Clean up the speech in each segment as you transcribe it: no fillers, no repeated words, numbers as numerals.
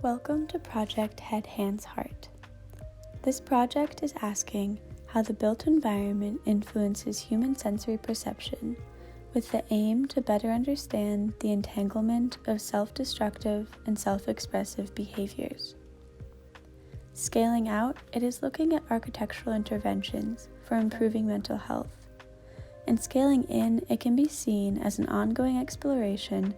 Welcome to Project Head, Hands, Heart. This project is asking how the built environment influences human sensory perception with the aim to better understand the entanglement of self-destructive and self-expressive behaviors. Scaling out, it is looking at architectural interventions for improving mental health. And scaling in, it can be seen as an ongoing exploration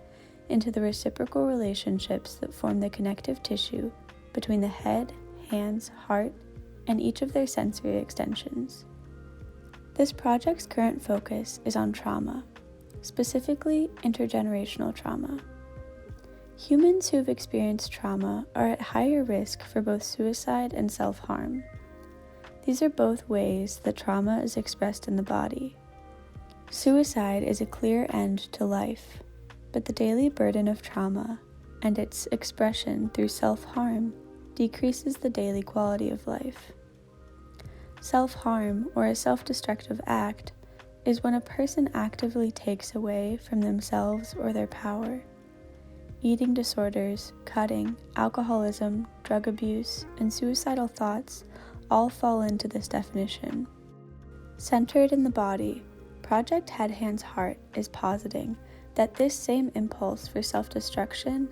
into the reciprocal relationships that form the connective tissue between the head, hands, heart, and each of their sensory extensions. This project's current focus is on trauma, specifically intergenerational trauma. Humans who have experienced trauma are at higher risk for both suicide and self-harm. These are both ways that trauma is expressed in the body. Suicide is a clear end to life, but the daily burden of trauma and its expression through self-harm decreases the daily quality of life. Self-harm, or a self-destructive act, is when a person actively takes away from themselves or their power. Eating disorders, cutting, alcoholism, drug abuse, and suicidal thoughts all fall into this definition. Centered in the body, Project Head, Hands, Heart is positing that this same impulse for self-destruction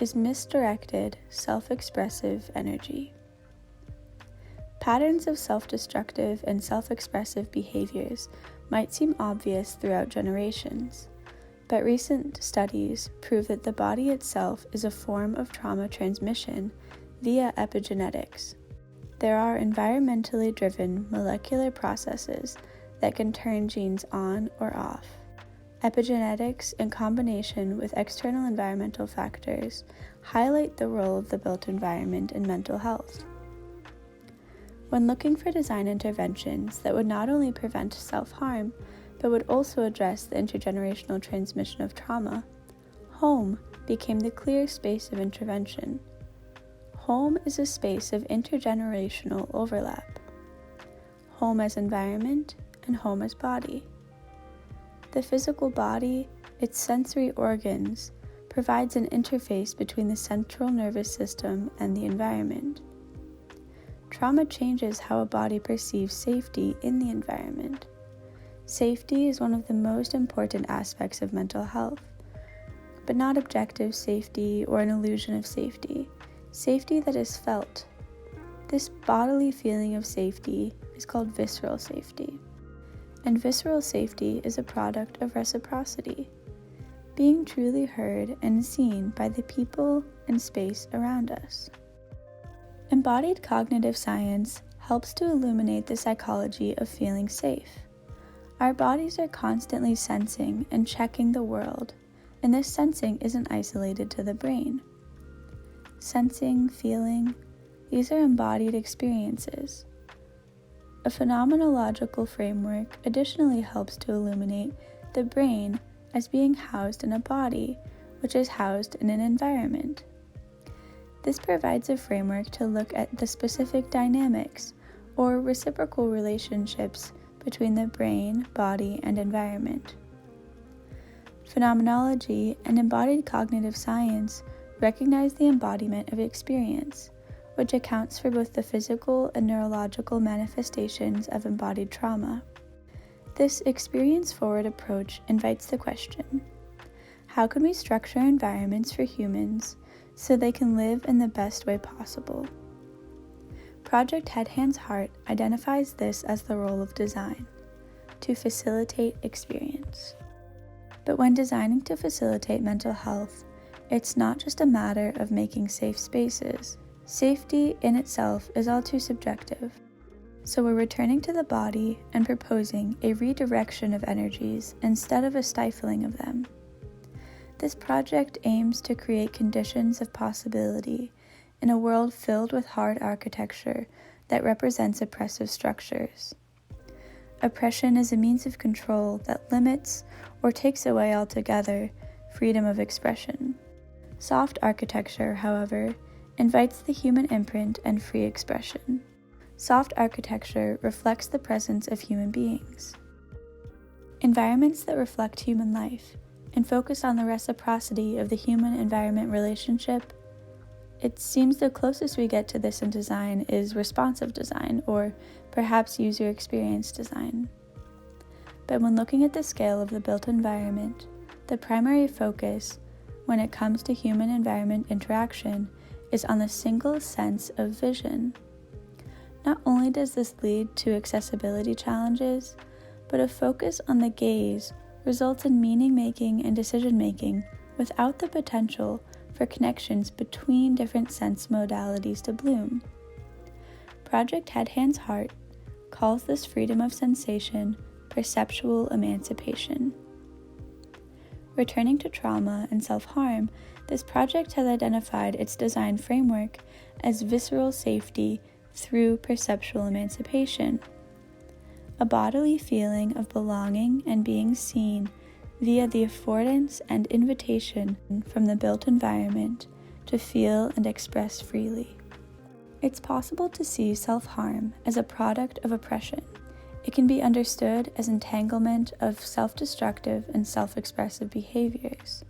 is misdirected, self-expressive energy. Patterns of self-destructive and self-expressive behaviors might seem obvious throughout generations, but recent studies prove that the body itself is a form of trauma transmission via epigenetics. There are environmentally driven molecular processes that can turn genes on or off. Epigenetics, in combination with external environmental factors, highlight the role of the built environment in mental health. When looking for design interventions that would not only prevent self-harm, but would also address the intergenerational transmission of trauma, home became the clear space of intervention. Home is a space of intergenerational overlap. Home as environment and home as body. The physical body, its sensory organs, provides an interface between the central nervous system and the environment. Trauma changes how a body perceives safety in the environment. Safety is one of the most important aspects of mental health, but not objective safety or an illusion of safety, safety that is felt. This bodily feeling of safety is called visceral safety. And visceral safety is a product of reciprocity, being truly heard and seen by the people and space around us. Embodied cognitive science helps to illuminate the psychology of feeling safe. Our bodies are constantly sensing and checking the world, and this sensing isn't isolated to the brain. Sensing, feeling, these are embodied experiences. A phenomenological framework additionally helps to illuminate the brain as being housed in a body, which is housed in an environment. This provides a framework to look at the specific dynamics or reciprocal relationships between the brain, body, and environment. Phenomenology and embodied cognitive science recognize the embodiment of experience, which accounts for both the physical and neurological manifestations of embodied trauma. This experience-forward approach invites the question: how can we structure environments for humans so they can live in the best way possible? Project Head, Hands, Heart identifies this as the role of design, to facilitate experience. But when designing to facilitate mental health, it's not just a matter of making safe spaces. Safety in itself is all too subjective, so we're returning to the body and proposing a redirection of energies instead of a stifling of them. This project aims to create conditions of possibility in a world filled with hard architecture that represents oppressive structures. Oppression is a means of control that limits or takes away altogether freedom of expression. Soft architecture, however, invites the human imprint and free expression. Soft architecture reflects the presence of human beings. Environments that reflect human life and focus on the reciprocity of the human-environment relationship It seems the closest we get to this in design is responsive design, or perhaps user experience design. But when looking at the scale of the built environment, the primary focus when it comes to human-environment interaction is on the single sense of vision. Not only does this lead to accessibility challenges, but a focus on the gaze results in meaning-making and decision-making without the potential for connections between different sense modalities to bloom. Project Head Hands Heart calls this freedom of sensation perceptual emancipation. Returning to trauma and self-harm, this project has identified its design framework as visceral safety through perceptual emancipation, a bodily feeling of belonging and being seen via the affordance and invitation from the built environment to feel and express freely. It's possible to see self-harm as a product of oppression. It can be understood as entanglement of self-destructive and self-expressive behaviors.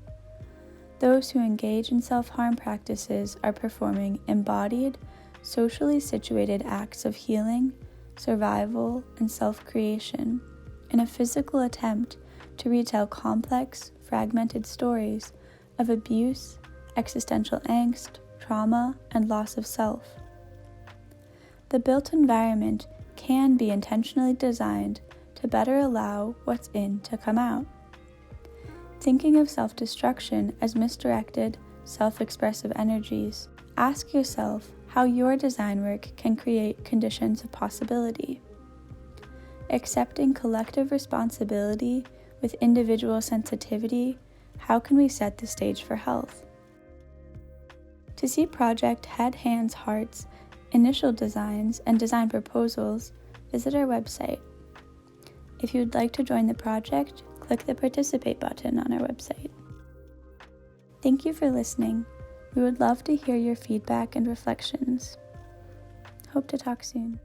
Those who engage in self-harm practices are performing embodied, socially situated acts of healing, survival, and self-creation in a physical attempt to retell complex, fragmented stories of abuse, existential angst, trauma, and loss of self. The built environment can be intentionally designed to better allow what's in to come out. Thinking of self-destruction as misdirected, self-expressive energies, ask yourself how your design work can create conditions of possibility. Accepting collective responsibility with individual sensitivity, how can we set the stage for health? To see Project Head Hands Heart's initial designs and design proposals, visit our website. If you would like to join the project, click the Participate button on our website. Thank you for listening. We would love to hear your feedback and reflections. Hope to talk soon.